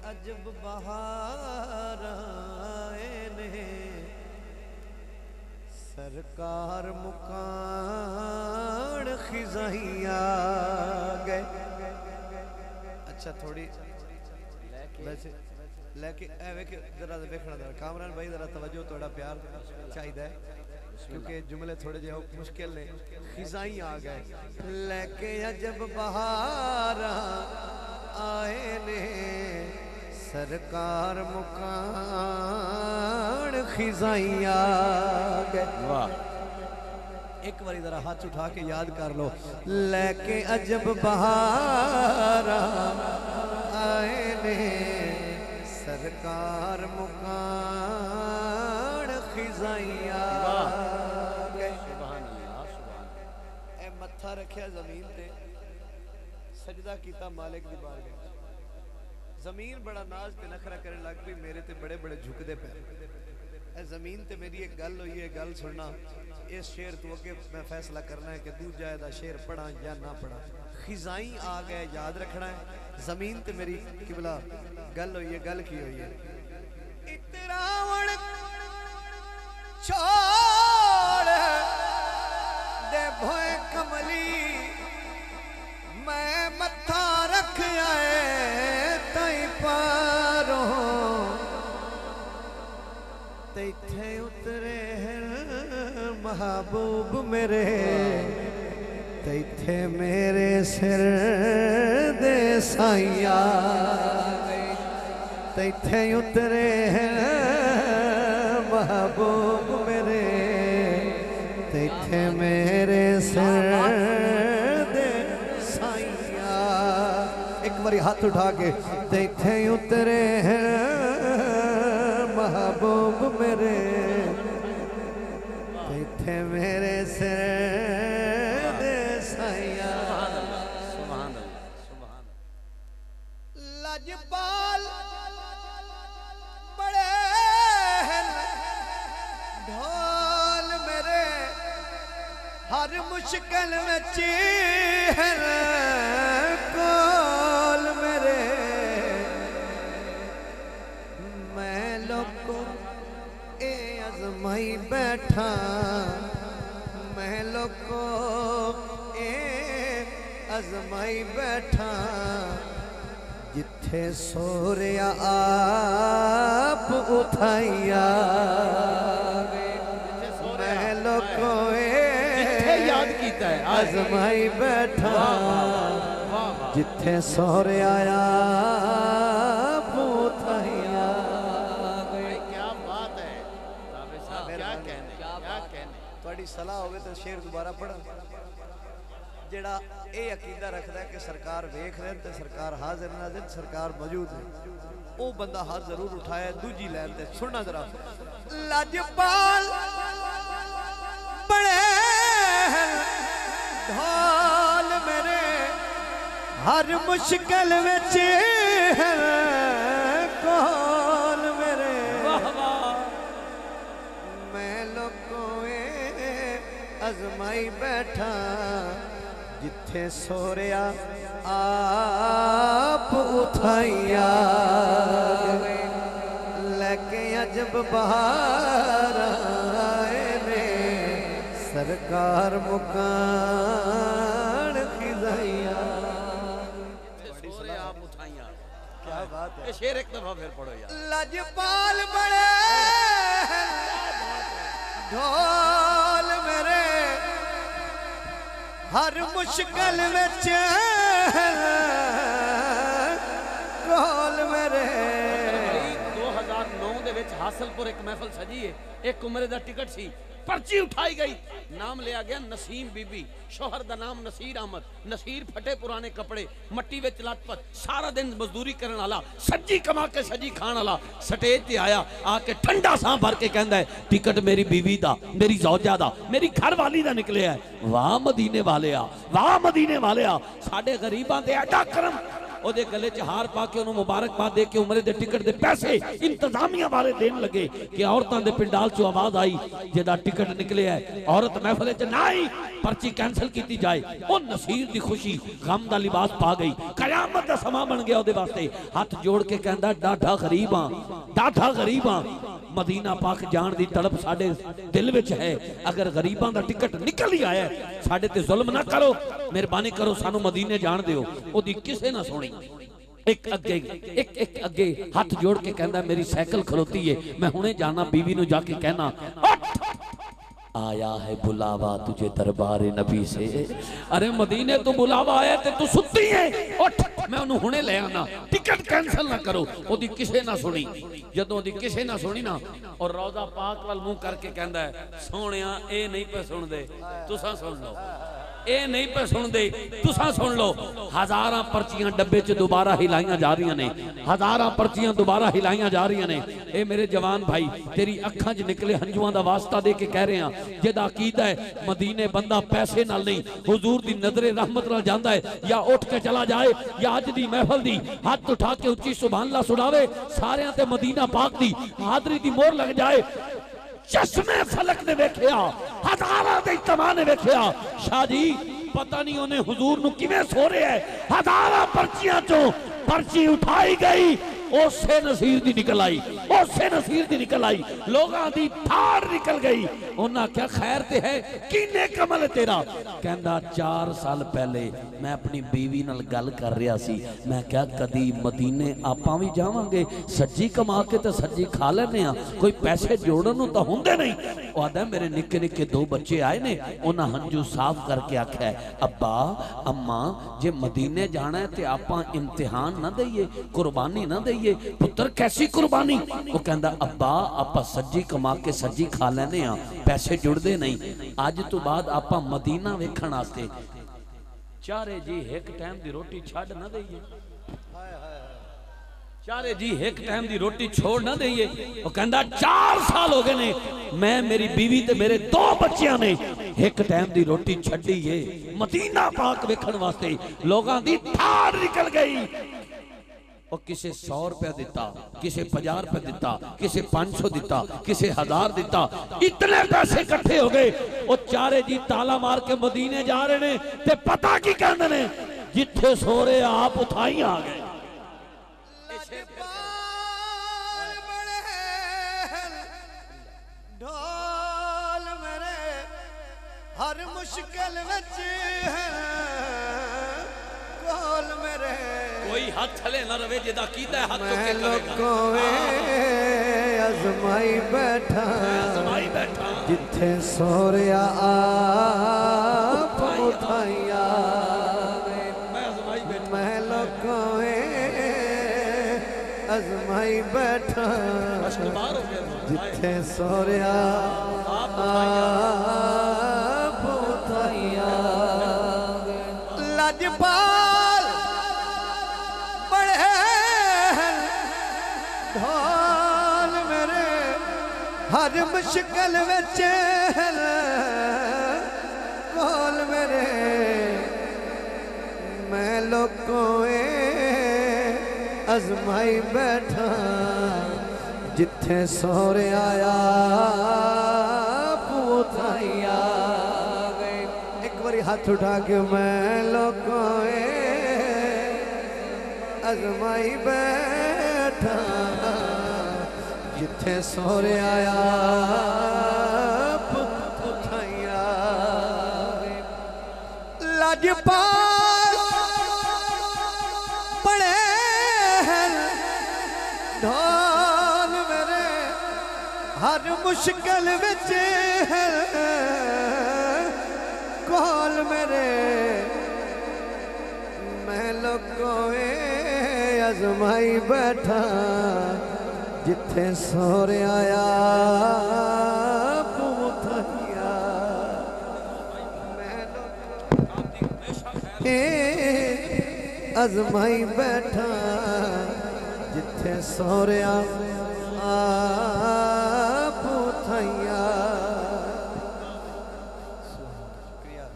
अजब बहार आए ने सरकार मुकान खिजाइया गए। अच्छा थोड़ी वैसे लेके जरा देखना कामरान भाई जरा तवज्जो थोड़ा प्यार चाहिए क्योंकि जुमले थोड़े जे मुश्किल ने। खिजाई आ गए लेके अजब बहार आए ने सरकार मुकान खिजाइया गए। वाह एक बारी जरा हाथ उठा के याद कर लो। लेके अजब बहार आए ने सरकार मुकान खिजाइया गए। ए मत्था रखिया जमीन ते सजदा कीता मालिक दी बारगाह। जमीन बड़ा नाज ते नखरा करने लग पई मेरे ते बड़े बड़े झुकदे पैर। ए जमीन ते मेरी एक गल हुई है गल सुनना। इस शेर तो अगे मैं फैसला करना है कि दूजा दा शेर पढ़ा या ना पढ़ा। खिजाई आ गए याद रखना है। जमीन ते मेरी किबला गल हुई है। गल की हुई है इतरावण छोड़ दे भोए कमली मैं मत्था रख आए तई पारो तैथे उतरे महबूब मेरे तैथे मेरे सिर दे साइया तैथे उतरे महबूब मेरे तैथे मेरे सिर दे साइया। एक बारी हाथ उठा के तैथे उतरे महबूब मेरे तैथे मेरे सिर दे साइया। लजपाल बड़े ढोल मेरे हर मुश्किल में चीर कोल मेरे मैं लोगों ए आजमाई बैठा मैं लोगों ए आजमाई बैठा जिथे सोरिया आप उठाइया मैं लोगों याद कीता है आजमाई बैठा जिथे सोरिया आप उठाइया। क्या बात है क्या कहने थोड़ी सलाह होवे तो शेर दोबारा पढ़ा। जेड़ा ये अकीदा रखता है कि सरकार वेख रहे ते सरकार हाजिर नाजिर सरकार मौजूद है वो बंदा हाथ जरूर उठाया। दूजी लैन ते सुनना जरा। लजपाल बड़े ढोल मेरे हर मुश्किल में कोल मेरे मैं लोगों आजमाई बैठा जिथे सोरिया आप उठाइया लेके अजब बहार आए ने सरकार मुकान खिजाइया। आप उठाइया क्या बात है। शेर एक दफा फिर पढ़ो यार। लजपाल बड़े ढोल मेरे हर मुश्किल में कोल मेरे 2009 दे विच हासलपुर एक महफल सजी है। एक उम्रे दा टिकट सी पर्ची उठाई गई नाम लिया गया नसीम बीबी शोहर दा नाम नसीर अहमद। नसीर फटे पुराने कपड़े मट्टी विच लटपट सारा दिन मजदूरी करने वाला सज्जी कमा के सज्जी खाण वाला स्टेज ते आया आके ठंडा सां भर के कहंदा है टिकट मेरी बीवी दा मेरी जौजा दा मेरी घर वाली दा निकलिया है। वाह मदीने वाले आ वाह मदीने वाले आ साडे गरीबां ते एडा करम ओदे गले च हार पा के उन्होंने मुबारकबाद दे के उमरे दे टिकट दे पैसे इंतजामिया वाले देन लगे कि औरतां दे पिंडाल चो आवाज आई जेदा टिकट निकले है औरत महफिल च ना आई पर्ची कैंसल की जाए। ओ नसीर दी खुशी गम दा लिबास पा गई, कयामत दा समा बन गया ओदे वास्ते। हाथ जोड़ के कहंदा डाढा गरीब हां, डाढा गरीब हां, मदीना पाक जान दी तड़प साडे दिल विच है। अगर गरीबां दा टिकट निकल ही आया साडे ते जुल्म ना करो, मेहरबानी करो सानू मदीने जान दियो। ओदी किसे ना सुनी। एक अगे हाथ जोड़ के कहंदा मेरी साइकिल खलोती है, मैं हुणे जाना बीवी नू जाके कहना आया है बुलावा तुझे दरबार नबी से। अरे मदीने तो बुलावा आया ते तू सुत्ती है, उठ मैं उन्हें हुणे ले आना, टिकट कैंसल ना करो। ओदी किसे ना सुनी। जदों ओदी किसे ना सुनी ना और रौजा पाक वाल मुंह करके कहंदा है सोहणिया ए नहीं पे सुनदे, तुसां सुन लो, ए नहीं पे सुनदे, तुसां सुन लो। हजारां पर्चियां डब्बे च दोबारा हिलाइयां जा रही ने, हजारां पर्चियां दोबारा हिलाइयां जा रही ने। ए मेरे जवान भाई तेरी अखां च निकले हंजुआं दा वास्ता दे के कह रहे हैं जेदा अकीदा है मदीने बंदा पैसे नाल नहीं हुजूर दी नजरे रहमत नाल जांदा है, या उठ के चला जाए या अज दी महफिल दी हाथ उठा के उच्ची सुभान अल्लाह सुनावे, सारियां ते मदीना पाक दी हाजरी दी मोहर लग जाए। चश्मे फलक ने वेख्या, हजारां दे इज्तिमा ने वेख्या, शाह जी पता नहीं उन्हें हुजूर नु किवें सो रहा है। हजारां पर्चियां चो पर्ची उठाई गई, ओसे नसीर दी निकल आई, ओसे नसीर दी निकल आई, लोगां दी ठाड़ निकल गई। उन्हां क्या खैर ते है किने कमल तेरा? कहंदा 4 साल पहले मैं अपनी बीवी नाल गल कर रहा सी, मैं क्या कदी मदीने आपां भी जावांगे, सज्जी कमा के ते सज्जी खा लेने आ, कोई पैसे जोड़न नूं तां हुंदे नहीं। ओ आदा मेरे निक्के निक्के 2 बच्चे आए ने, उन्हां हंजू साफ करके आख्या अब्बा अम्मा जे मदीने जाना है ते आपां इम्तिहान ना दईए, कुर्बानी ना दईए। पुत्र कैसी कुर्बानी? वो कहंदा अब्बा आपां सज्जी कमा के सज्जी खा लेने आ, पैसे जुड़दे नहीं। अज तो बाद आपां मदीना वेखण वास्ते चारे जी एक टाइम दी रोटी छड़ ना दईए, चारे जी एक टाइम दी रोटी छोड़ ना दईए। वो कहंदा 4 साल हो गए ने मैं मेरी बीवी ते मेरे 2 बच्चियां ने एक टाइम दी रोटी छड़ी है मदीना पाक वेखण वास्ते। लोगां दी ठाड़ निकल गई। और किसे 100 रुपया दिता, किसे 50 रुपया दिता, किसे 500 दिता, किसे 1000 दिता, इतने पैसे इकट्ठे हो गए। और चारे जी ताला मार के मदीने जा रहे ने ते पता की कहंदे ने जिथे सो रहे आप उठाई आ गए। ढोल मेरे हर मुश्किल विच है, कोल मेरे कोई हाथ थले ना रवे जेदा कीता हाथ तो के करेगा। अजमाई बैठा, अजमाई बैठा जिथे सोरिया आप उठाइया, मैं अजमाई बैठा, मैं लोगों अजमाई बैठा, जिथे सोरिया आप उठाइया। लजपाल बड़े ढोल मेरे हर मुश्किल विच कोल मेरे, मैं लोगों अजमाई बैठा, जिथे सोरे आया पूथाइया गए। एक बारी हाथ उठा के मैं लोगों अजमाई बैठा, जिथे सोरे आया पूथाइया गए। लजपाल बड़े ढोल मेरे हर मुश्किल विच कोल मेरे, मैं लोगों अजमाई बैठा, जिथे सोरे आया पूथाइया। मैं अजमाई बैठा, जिथे सोरिया आप उठाइया। शुक्रिया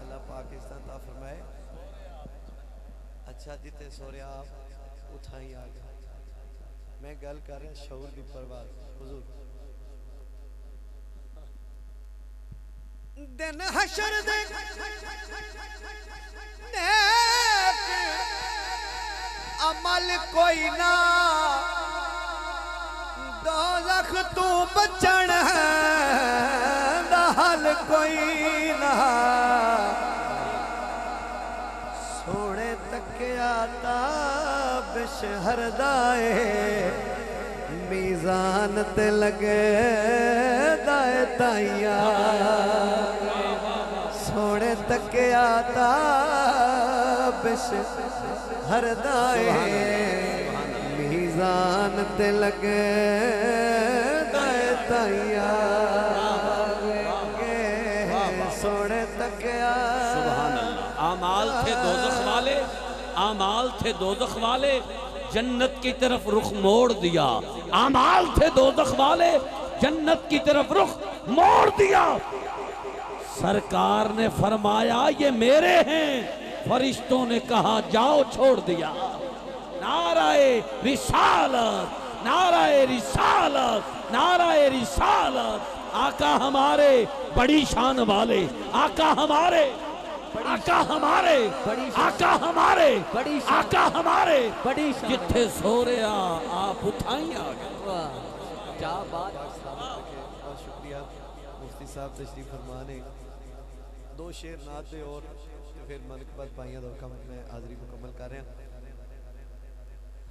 अल्लाह पाक इस ता फरमाए। अच्छा जिते सोरिया आप उठा ही आ गया। मैं गल कर रहा शऊर की परवाह हुजूर। दिन हशर दे नेक अमल कोई ना दोज़ख तू बचन दा हल कोई ना। सोने तकिया ताबिश हरदाए मीज़ान ते लगे दाए ताइया। सोने तकिया ताबिश हरदाए मीज़ान ते लगे दाए ताइया। सोने तकिया आमाल थे दोज़ख वाले, आमाल थे दोज़ख वाले, जन्नत की तरफ रुख मोड़ दिया। आमाल थे दोज़ख वाले, जन्नत की तरफ रुख मोड़ दिया। सरकार ने फरमाया ये मेरे हैं, फरिश्तों ने कहा जाओ छोड़ दिया। नाराए रिसालत, नाराए रिसालत, नाराए रिसालत। आका हमारे बड़ी शान वाले, आका हमारे, आका हमारे, आका हमारे, आका हमारे बड़ी शान। जिथे सो रहा आप उठाई आ गए। क्या बात। बहुत शुक्रिया मुफ्ती साहब तशरीफ फरमा ने। दो शेर नात दे और फिर मनकबत पाइया दो कम मैं हाजिरी मुकम्मल कर रहा।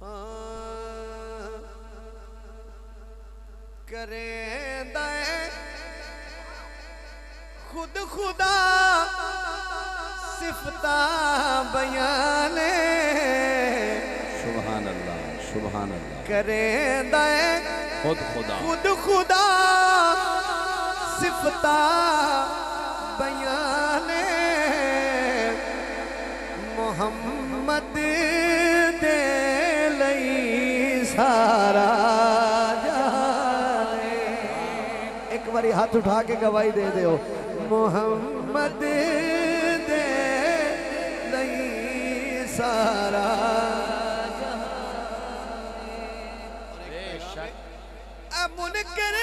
हाँ करें दाए खुद खुदा सिफता बयाने। सुभान अल्लाह, सुभान अल्लाह। करें दाए खुद खुदा, खुद खुदा सिफता बयाने। मोहम्मद दे लई सारा जाने। एक बारी हाथ उठा के गवाही दे दो। मोहम्मद दे लई सारा मुनकर